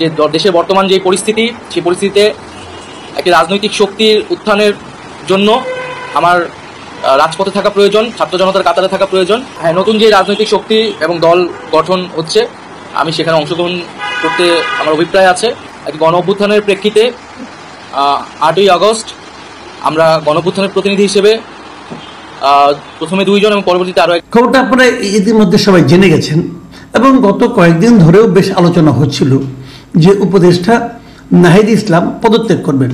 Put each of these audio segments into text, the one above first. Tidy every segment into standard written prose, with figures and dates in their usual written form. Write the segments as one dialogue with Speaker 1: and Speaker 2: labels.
Speaker 1: যে দেশের বর্তমান যে পরিস্থিতি, সেই পরিস্থিতিতে একটি রাজনৈতিক শক্তির উত্থানের জন্য আমার রাজপথে থাকা প্রয়োজন, ছাত্র জনতার কাতারে থাকা প্রয়োজন। হ্যাঁ, নতুন যে রাজনৈতিক শক্তি এবং দল গঠন হচ্ছে, আমি সেখানে অংশগ্রহণ করতে আমার অভিপ্রায় আছে। একটি গণ অভ্যুত্থানের প্রেক্ষিতে 8ই আগস্ট আমরা গণ অভ্যুত্থানের প্রতিনিধি হিসেবে প্রথমে 2 জন এবং পরবর্তীতে আরও
Speaker 2: খবরটা আপনারা ইতিমধ্যে সবাই জেনে গেছেন এবং গত কয়েকদিন ধরেও বেশ আলোচনা হচ্ছিল যে উপদেষ্টা নাহিদ ইসলাম পদত্যাগ করবেন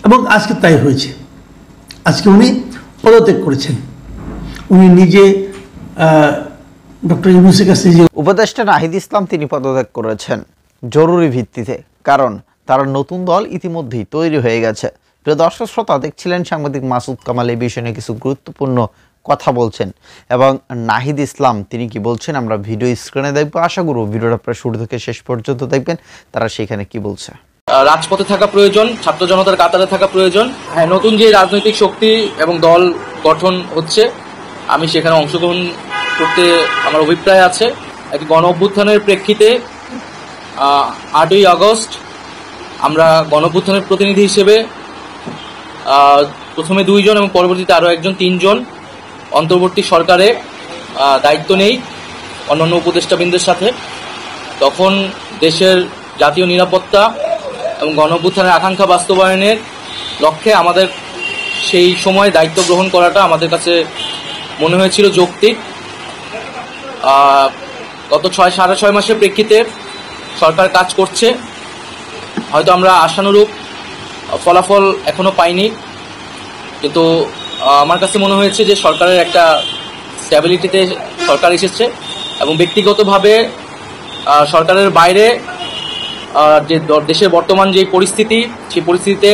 Speaker 2: এবং আজকে তাই হয়েছে। আজকে উনি পদত্যাগ করেছেন। উনি নিজে ডক্টর ইউনূসের কাছে যে
Speaker 3: উপদেষ্টা নাহিদ ইসলাম তিনি পদত্যাগ করেছেন জরুরি ভিত্তিতে, কারণ তার নতুন দল ইতিমধ্যেই তৈরি হয়ে গেছে। প্রিয় দর্শক শ্রোতা, দেখছিলেন সাংবাদিক মাসুদ কামাল এই বিষয়ে কিছু গুরুত্বপূর্ণ কথা বলছেন এবং নাহিদ ইসলাম তিনি কি বলছেন আমরা ভিডিও স্ক্রিনে দেখবো। আশা করব ভিডিওটা প্রায় শুরু থেকে শেষ পর্যন্ত দেখবেন তারা সেখানে কি বলছে।
Speaker 1: রাজপথে থাকা প্রয়োজন, ছাত্র জনতার কাতারে থাকা প্রয়োজন। হ্যাঁ, নতুন যে রাজনৈতিক শক্তি এবং দল গঠন হচ্ছে, আমি সেখানে অংশগ্রহণ করতে আমার অভিপ্রায় আছে। একটি গণ অভ্যুত্থানের প্রেক্ষিতে 8ই আগস্ট আমরা গণ অভ্যুত্থানের প্রতিনিধি হিসেবে প্রথমে 2 জন এবং পরবর্তীতে আরও 3 জন অন্তর্বর্তী সরকারে দায়িত্ব নেই অন্যান্য উপদেষ্টাবৃন্দের সাথে। তখন দেশের জাতীয় নিরাপত্তা এবং গণ অভ্যুত্থানের আকাঙ্ক্ষা বাস্তবায়নের লক্ষ্যে আমাদের সেই সময় দায়িত্ব গ্রহণ করাটা আমাদের কাছে মনে হয়েছিল যৌক্তিক। গত 6 সাড়ে 6 মাসের প্রেক্ষিতে সরকার কাজ করছে। হয়তো আমরা আশানুরূপ ফলাফল এখনও পাইনি, কিন্তু আমার কাছে মনে হয়েছে যে সরকারের একটা স্ট্যাবিলিটিতে সরকার এসেছে এবং ব্যক্তিগতভাবে সরকারের বাইরে যে দেশের বর্তমান যে পরিস্থিতি, সেই পরিস্থিতিতে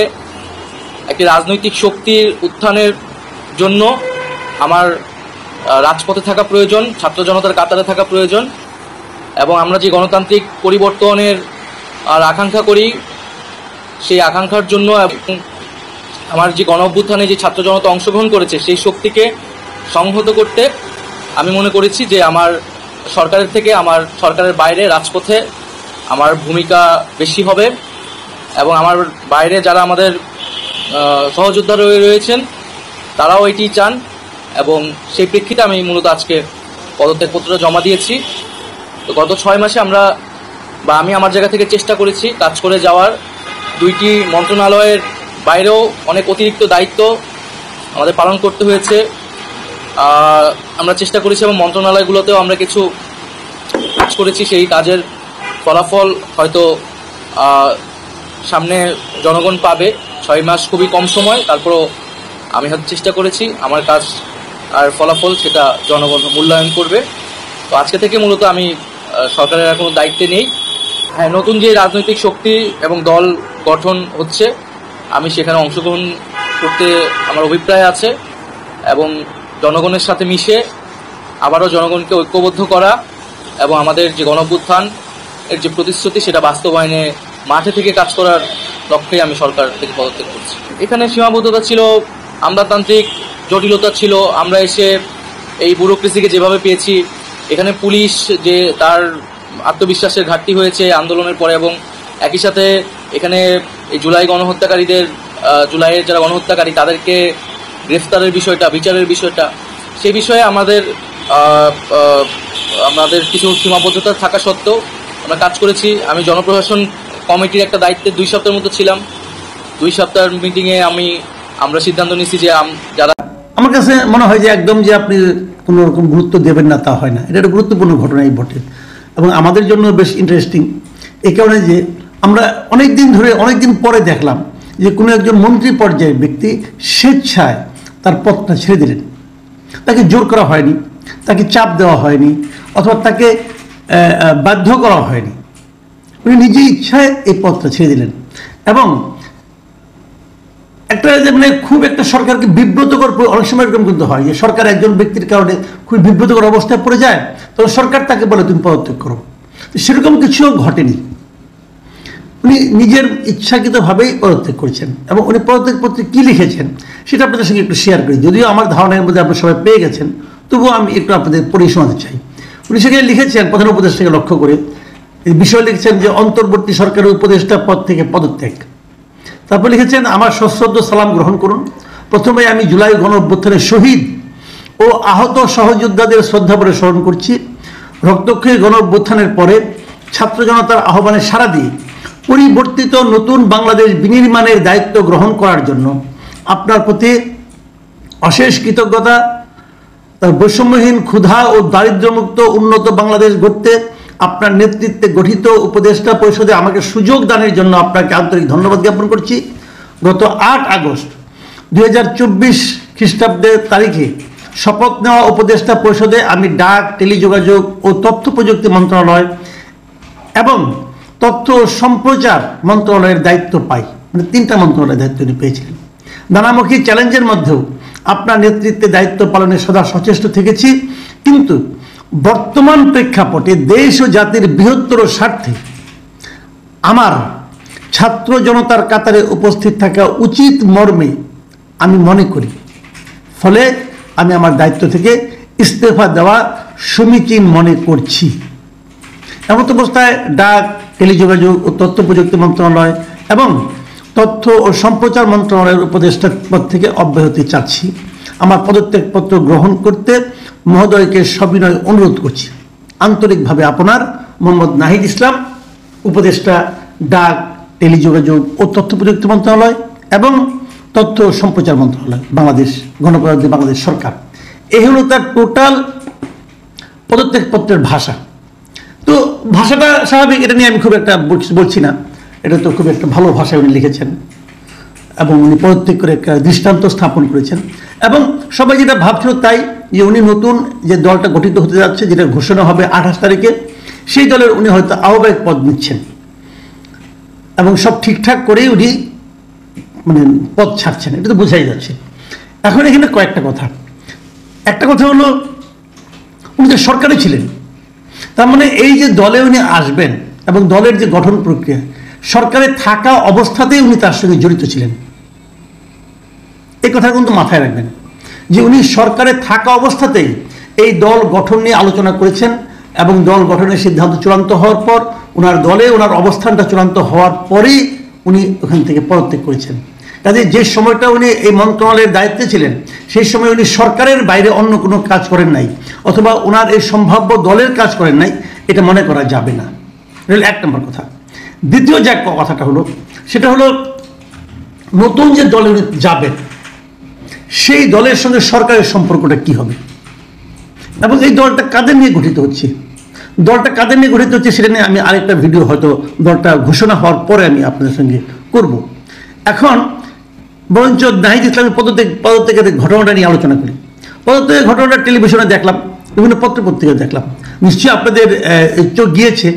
Speaker 1: একটি রাজনৈতিক শক্তির উত্থানের জন্য আমার রাজপথে থাকা প্রয়োজন, ছাত্র জনতার কাতারে থাকা প্রয়োজন এবং আমরা যে গণতান্ত্রিক পরিবর্তনের আকাঙ্ক্ষা করি, সেই আকাঙ্ক্ষার জন্য আমার যে গণ অভ্যুত্থানে যে ছাত্র জনতা অংশগ্রহণ করেছে সেই শক্তিকে সংহত করতে আমি মনে করেছি যে আমার সরকারের থেকে আমার সরকারের বাইরে রাজপথে আমার ভূমিকা বেশি হবে এবং আমার বাইরে যারা আমাদের সহযোদ্ধা রয়েছেন তারাও এটি চান এবং সেই প্রেক্ষিতে আমি মূলত আজকে পদত্যাগপত্র জমা দিয়েছি। তো গত 6 মাসে আমি আমার জায়গা থেকে চেষ্টা করেছি কাজ করে যাওয়ার। 2টি মন্ত্রণালয়ের বাইরেও অনেক অতিরিক্ত দায়িত্ব আমাদের পালন করতে হয়েছে। আমরা চেষ্টা করেছি এবং মন্ত্রণালয়গুলোতেও আমরা কিছু কাজ করেছি। সেই কাজের ফলাফল হয়তো সামনে জনগণ পাবে। 6 মাস খুবই কম সময়, তারপরও আমি হয়তো চেষ্টা করেছি আমার কাজ আর ফলাফল সেটা জনগণ মূল্যায়ন করবে। তো আজকে থেকে মূলত আমি সরকারের আর কোনো দায়িত্বে নেই। হ্যাঁ, নতুন যে রাজনৈতিক শক্তি এবং দল গঠন হচ্ছে, আমি সেখানে অংশগ্রহণ করতে আমার অভিপ্রায় আছে এবং জনগণের সাথে মিশে আবারও জনগণকে ঐক্যবদ্ধ করা এবং আমাদের যে গণ অভ্যুত্থান এর যে প্রতিশ্রুতি সেটা বাস্তবায়নে মাঠে থেকে কাজ করার লক্ষ্যে আমি সরকার থেকে পদত্যাগ করছি। এখানে সীমাবদ্ধতা ছিল, আমলাতান্ত্রিক জটিলতা ছিল। আমরা এসে এই ব্যুরোক্রেসিকে যেভাবে পেয়েছি, এখানে পুলিশ যে তার আত্মবিশ্বাসের ঘাটতি হয়েছে আন্দোলনের পরে এবং একই সাথে এখানে এই জুলাইয়ের যারা গণহত্যাকারী তাদেরকে গ্রেফতারের বিষয়টা, বিচারের বিষয়টা, সেই বিষয়ে আমাদের কিছু সীমাবদ্ধতা থাকা সত্ত্বেও আমরা কাজ করেছি। আমি জনপ্রশাসন কমিটির একটা দায়িত্বে 2 সপ্তাহের মতো ছিলাম। 2 সপ্তাহের মিটিংয়ে আমরা সিদ্ধান্ত নিয়েছি যে যারা,
Speaker 2: আমার কাছে মনে হয় যে একদম যে আপনি কোনো রকম গুরুত্ব দেবেন না তা হয় না। এটা একটা গুরুত্বপূর্ণ ঘটনাই বটে এবং আমাদের জন্য বেশ ইন্টারেস্টিং এই কারণে যে আমরা অনেক দিন পরে দেখলাম যে কোনো একজন মন্ত্রী পর্যায়ের ব্যক্তি স্বেচ্ছায় তার পদটা ছেড়ে দিলেন। তাকে জোর করা হয়নি, তাকে চাপ দেওয়া হয়নি অথবা তাকে বাধ্য করা হয়নি। উনি নিজের ইচ্ছায় এই পদটা ছেড়ে দিলেন এবং একটা খুব একটা সরকারকে বিব্রতকর, অনেক সময় এরকম কিন্তু হয় যে সরকার একজন ব্যক্তির কারণে খুব বিব্রতকর অবস্থায় পড়ে যায়, তখন সরকার তাকে বলে তুমি পদত্যাগ করো। সেরকম কিছুও ঘটেনি। উনি নিজের ইচ্ছাকৃতভাবেই পদত্যাগ করেছেন এবং উনি পদত্যাগপত্রে কী লিখেছেন সেটা আপনাদের সঙ্গে একটু শেয়ার করি। যদিও আমার ধারণার মধ্যে আপনারা সবাই পেয়ে গেছেন, তবুও আমি একটু আপনাদের পড়ে শোনাতে চাই। উনি সেখানে লিখেছেন প্রধান উপদেষ্টাকে লক্ষ্য করে এই বিষয় লিখেছেন যে অন্তর্বর্তী সরকারের উপদেষ্টা পদ থেকে পদত্যাগ। তারপর লিখেছেন আমার সশ্রদ্ধ সালাম গ্রহণ করুন। প্রথমে আমি জুলাই গণ অভ্যুত্থানের শহীদ ও আহত সহযোদ্ধাদের শ্রদ্ধাভরে স্মরণ করছি। রক্তক্ষয়ী গণ অভ্যুত্থানের পরে ছাত্র জনতার আহ্বানে সাড়া দিয়ে পরিবর্তিত নতুন বাংলাদেশ বিনির্মাণের দায়িত্ব গ্রহণ করার জন্য আপনার প্রতি অশেষ কৃতজ্ঞতা। তার বৈষম্যহীন, ক্ষুধা ও দারিদ্র্যমুক্ত উন্নত বাংলাদেশ গড়তে আপনার নেতৃত্বে গঠিত উপদেষ্টা পরিষদে আমাকে সুযোগ দানের জন্য আপনাকে আন্তরিক ধন্যবাদ জ্ঞাপন করছি। গত 8 আগস্ট 2024 খ্রিস্টাব্দের তারিখে শপথ নেওয়া উপদেষ্টা পরিষদে আমি ডাক, টেলিযোগাযোগ ও তথ্য প্রযুক্তি মন্ত্রণালয় এবং তথ্য ও সম্প্রচার মন্ত্রণালয়ের দায়িত্ব পাই। মানে 3টা মন্ত্রণালয়ের দায়িত্ব উনি পেয়েছিলেন। নানামুখী চ্যালেঞ্জের মধ্যেও আপনার নেতৃত্বে দায়িত্ব পালনে সদা সচেষ্ট থেকেছি, কিন্তু বর্তমান প্রেক্ষাপটে দেশ ও জাতির বৃহত্তর স্বার্থে আমার ছাত্র জনতার কাতারে উপস্থিত থাকা উচিত মর্মে আমি মনে করি। ফলে আমি আমার দায়িত্ব থেকে ইস্তফা দেওয়া সমীচীন মনে করছি। এমত অবস্থায় ডাক, টেলিযোগাযোগ ও তথ্য প্রযুক্তি মন্ত্রণালয় এবং তথ্য ও সম্প্রচার মন্ত্রণালয়ের উপদেষ্টা পদ থেকে অব্যাহতি চাচ্ছি। আমার পদত্যাগপত্র গ্রহণ করতে মহোদয়কে সবিনয় অনুরোধ করছি। আন্তরিকভাবে আপনার মোহাম্মদ নাহিদ ইসলাম, উপদেষ্টা ডাক, টেলিযোগাযোগ ও তথ্য প্রযুক্তি মন্ত্রণালয় এবং তথ্য ও সম্প্রচার মন্ত্রণালয়, বাংলাদেশ গণপ্রজাতন্ত্রী বাংলাদেশ সরকার। এই হলো তার টোটাল পদত্যাগপত্রের ভাষা। তো ভাষাটা স্বাভাবিক, এটা নিয়ে আমি খুব একটা বলছি না, এটা তো খুব একটা ভালো ভাষায় উনি লিখেছেন এবং উনি পদত্যাগ করে একটা দৃষ্টান্ত স্থাপন করেছেন। এবং সবাই যেটা ভাবছিল তাই, যে উনি নতুন যে দলটা গঠিত হতে যাচ্ছে, যেটা ঘোষণা হবে 28 তারিখে, সেই দলের উনি হয়তো আহ্বায়ক পদ নিচ্ছেন এবং সব ঠিকঠাক করেই উনি মানে পদ ছাড়ছেন, এটা তো বোঝাই যাচ্ছে। এখন এখানে কয়েকটা কথা। একটা কথা হলো, উনি যে সরকারে ছিলেন, তার মানে এই যে দলে উনি আসবেন এবং দলের যে গঠন প্রক্রিয়া, সরকারে থাকা অবস্থাতেই উনি তার সঙ্গে জড়িত ছিলেন। এই কথা কিন্তু মাথায় রাখবেন যে উনি সরকারে থাকা অবস্থাতেই এই দল গঠন নিয়ে আলোচনা করেছেন এবং দল গঠনের সিদ্ধান্ত চূড়ান্ত হওয়ার পর ওনার দলে ওনার অবস্থানটা চূড়ান্ত হওয়ার পরেই উনি ওখান থেকে পদত্যাগ করেছেন। কাজে যে সময়টা উনি এই মন্ত্রণালয়ের দায়িত্বে ছিলেন, সেই সময় উনি সরকারের বাইরে অন্য কোনো কাজ করেন নাই, অথবা ওনার এই সম্ভাব্য দলের কাজ করেন নাই, এটা মনে করা যাবে না। এটা 1 নম্বর কথা। দ্বিতীয় যে কথাটা হলো, সেটা হলো নতুন যে দলে উনি যাবেন, সেই দলের সঙ্গে সরকারের সম্পর্কটা কি হবে এবং এই দলটা কাদের নিয়ে গঠিত হচ্ছে, সেটা নিয়ে আমি আরেকটা ভিডিও হয়তো দলটা ঘোষণা হওয়ার পরে আমি আপনাদের সঙ্গে করব। এখন বরঞ্চ নাহিদ ইসলামের পদত্যাগের ঘটনাটা নিয়ে আলোচনা করি। পদত্যাগের ঘটনাটা টেলিভিশনে দেখলাম, বিভিন্ন পত্রপত্রিকায় দেখলাম, নিশ্চয়ই আপনাদের চোখ গিয়েছে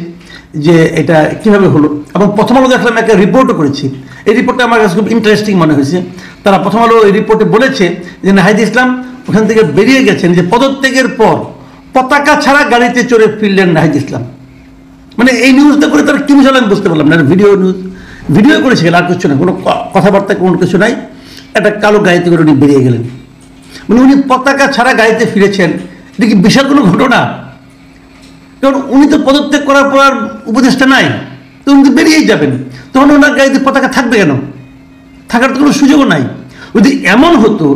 Speaker 2: যে এটা কিভাবে হলো। এবং প্রথম আলো দেখলাম, একটা রিপোর্টও করেছি। এই রিপোর্টটা আমার কাছে খুব ইন্টারেস্টিং মনে হয়েছে। তারা প্রথম আলো এই রিপোর্টে বলেছে যে নাহিদ ইসলাম ওখান থেকে বেরিয়ে গেছেন, যে পদত্যাগের পর পতাকা ছাড়া গাড়িতে চড়ে ফিরলেন নাহিদ ইসলাম। মানে এই নিউজটা করে তারা কি বুঝালেন বুঝতে পারলাম না। ভিডিও করেছে, আর কিছু না, কোনো কথাবার্তা কোনো কিছু নাই। একটা কালো গাড়িতে করে উনি বেরিয়ে গেলেন। মানে উনি পতাকা ছাড়া গাড়িতে ফিরেছেন, এটা কি বিশাল কোনো ঘটনা? কারণ উনি তো পদত্যাগ করার পর আর উপদেষ্টা নাই, তো উনি তো বেরিয়েই যাবেন। তখন ওনার গাড়িতে পতাকা থাকবে কেন? থাকার তো কোনো সুযোগও নাই। যদি এমন হতো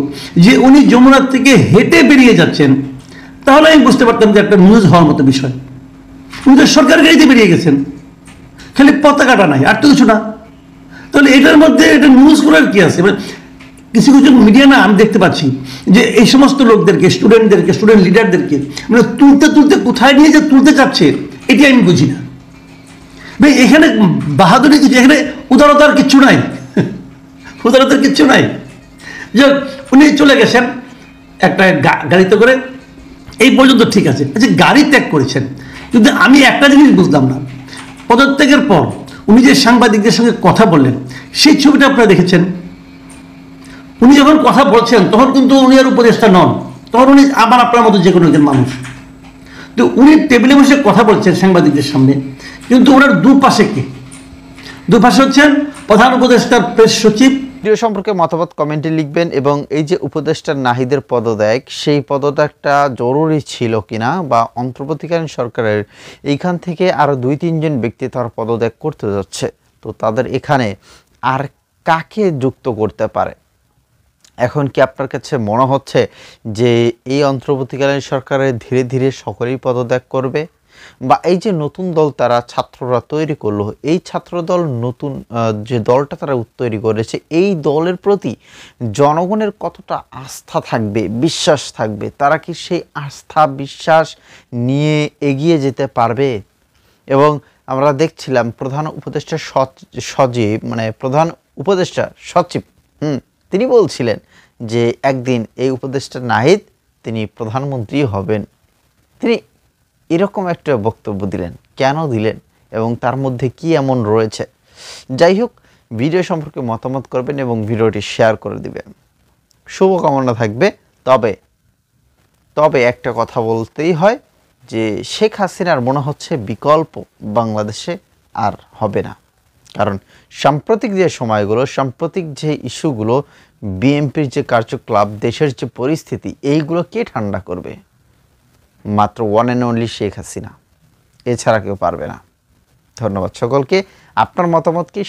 Speaker 2: যে উনি যমুনার থেকে হেঁটে বেরিয়ে যাচ্ছেন, তাহলে আমি বুঝতে পারতাম যে একটা নিউজ হওয়ার মতো বিষয়। উনি তো সরকার গাড়িতে বেরিয়ে গেছেন, খালি পতাকাটা নাই, আর তো কিছু না। তাহলে এটার মধ্যে এটা নিউজ করার কি আছে? কিছু কিছু মিডিয়া না, আমি দেখতে পাচ্ছি যে এই সমস্ত লোকদেরকে, স্টুডেন্ট লিডারদেরকে মানে তুলতে কোথায় নিয়ে যে তুলতে চাচ্ছে, এটি আমি বুঝি না ভাই। এখানে বাহাদুরি কিছু, এখানে উদারতার কিচ্ছু নাই, যে উনি চলে গেছেন একটা গাড়িতে করে, এই পর্যন্ত ঠিক আছে। আচ্ছা, গাড়ি ত্যাগ করেছেন, কিন্তু আমি একটা জিনিস বুঝলাম না, পদত্যাগের পর উনি যে সাংবাদিকদের সঙ্গে কথা বললেন, সেই ছবিটা আপনারা দেখেছেন। উনি যখন কথা বলছেন তখন কিন্তু উনি আর উপদেষ্টা নন, তখন উনি আবার আপনার মতো যে কোনো একজন মানুষ। তো উনি টেবিলে বসে কথা বলছেন সাংবাদিকদের সামনে, কিন্তু ওনার দুপাশে হচ্ছেন প্রধান উপদেষ্টার প্রেস সচিব
Speaker 3: ভিডিও সম্পর্কে মতামত কমেন্টে লিখবেন এবং এই যে উপদেষ্টা নাহিদের পদত্যাগ, সেই পদত্যাগটা জরুরি ছিল কিনা, বা অন্তর্বর্তীকালীন সরকারের এইখান থেকে আরও 2-3 জন ব্যক্তি তার পদত্যাগ করতে যাচ্ছে, তো তাদের এখানে আর কাকে যুক্ত করতে পারে? এখন কি আপনার কাছে মনে হচ্ছে যে এই অন্তর্বর্তীকালীন সরকারের ধীরে ধীরে সকলেই পদত্যাগ করবে, বা এই যে নতুন দল তারা ছাত্ররা তৈরি করলো, এই ছাত্রদল নতুন যে দলটা তারা তৈরি করেছে, এই দলের প্রতি জনগণের কতটা আস্থা থাকবে, বিশ্বাস থাকবে? তারা কি সেই আস্থা বিশ্বাস নিয়ে এগিয়ে যেতে পারবে? এবং আমরা দেখছিলাম প্রধান উপদেষ্টা সচিব, মানে প্রধান উপদেষ্টা সচিব, তিনি বলছিলেন যে একদিন এই উপদেষ্টা নাহিদ তিনি প্রধানমন্ত্রী হবেন। তিনি এরকম একটা বক্তব্য দিলেন, কেন দিলেন এবং তার মধ্যে কি এমন রয়েছে? যাই হোক, ভিডিও সম্পর্কে মতামত করবেন এবং ভিডিওটি শেয়ার করে দিবেন। শুভকামনা থাকবে। তবে একটা কথা বলতেই হয় যে শেখ হাসিনার মনে হচ্ছে বিকল্প বাংলাদেশে আর হবে না। কারণ সাম্প্রতিক যে সময়গুলো, সাম্প্রতিক যে ইস্যুগুলো, বিএনপির যে কার্যকলাপ, দেশের যে পরিস্থিতি, এইগুলো কে ঠান্ডা করবে? মাত্র one and only Sheikh Hasina, এছাড়া কেউ পারবে না। ধন্যবাদ সকলকে। আপনার মতামত কি?